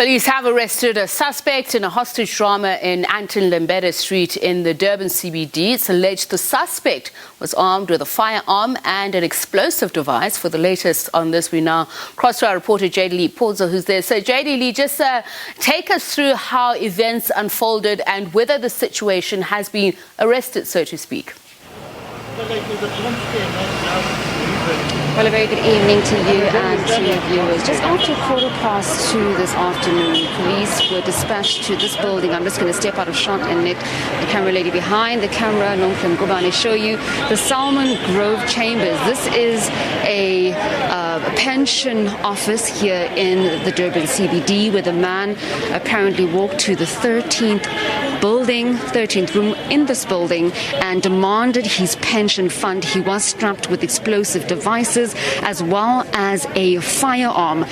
Police have arrested a suspect in a hostage drama in Anton Lembede Street in the Durban CBD. It's alleged the suspect was armed with a firearm and an explosive device. For the latest on this, we now cross to our reporter Jayed-Leigh Paulse, who's there. So Jayed-Leigh, just take us through how events unfolded and whether the situation has been arrested, so to speak. Well, a very good evening to you and to viewers. Just after 2:15 this afternoon, police were dispatched to this building. I'm just going to step out of shot and let the camera lady behind the camera, Nomflim Gubane, show you the Salmon Grove Chambers. This is a pension office here in the Durban CBD, where the man apparently walked to the 13th room in this building and demanded his pension fund. He was strapped with explosive devices as well as a firearm.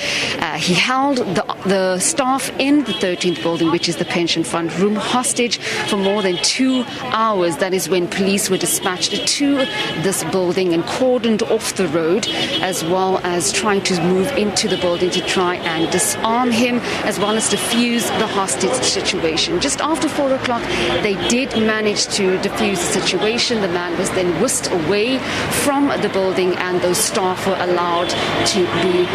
He held the staff in the 13th building, which is the pension fund room, hostage for more than 2 hours. That is when police were dispatched to this building and cordoned off the road, as well as trying to move into the building to try and disarm him, as well as defuse the hostage situation. Just after 4 o'clock, they did manage to defuse the situation. The man was then whisked away from the building and those staff were allowed to be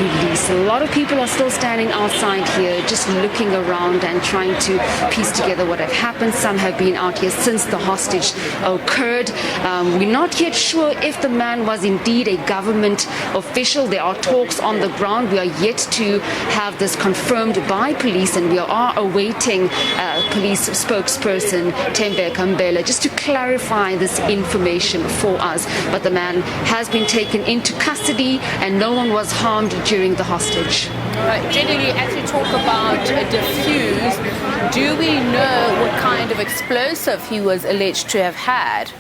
released. A lot of people are still standing outside here just looking around and trying to piece together what had happened. Some have been out here since the hostage occurred. We're not yet sure if the man was indeed a government official. There are talks on the ground. We are yet to have this confirmed by police, and we are awaiting police spokesperson Tembe Kambela just to clarify this information for us. But the man has been taken into custody and no one was harmed during the hostage. Generally, as we talk about defuse, do we know what kind of explosive he was alleged to have had?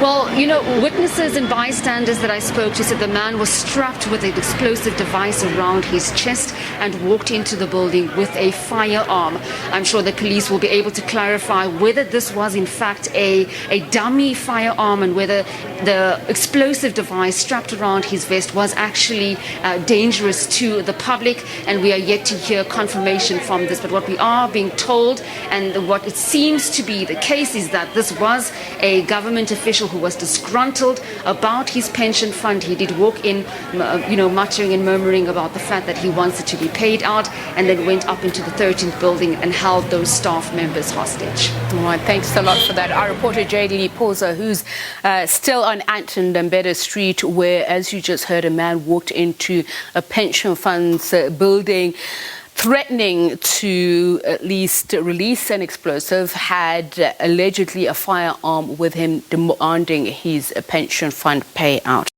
Well, you know, witnesses and bystanders that I spoke to said the man was strapped with an explosive device around his chest and walked into the building with a firearm. I'm sure the police will be able to clarify whether this was in fact a dummy firearm and whether the explosive device strapped around his vest was actually dangerous to the public, and we are yet to hear confirmation from this. But what we are being told, and what it seems to be the case, is that this was a government official who was disgruntled about his pension fund. He did walk in, muttering and murmuring about the fact that he wants it to be paid out, and then went up into the 13th building and held those staff members hostage. All right, thanks a lot for that. Our reporter Jayed-Leigh Paulse, who's still on Anton Lembede Street, where, as you just heard, a man walked into a pension fund's building, threatening to at least release an explosive, had allegedly a firearm with him, demanding his pension fund payout.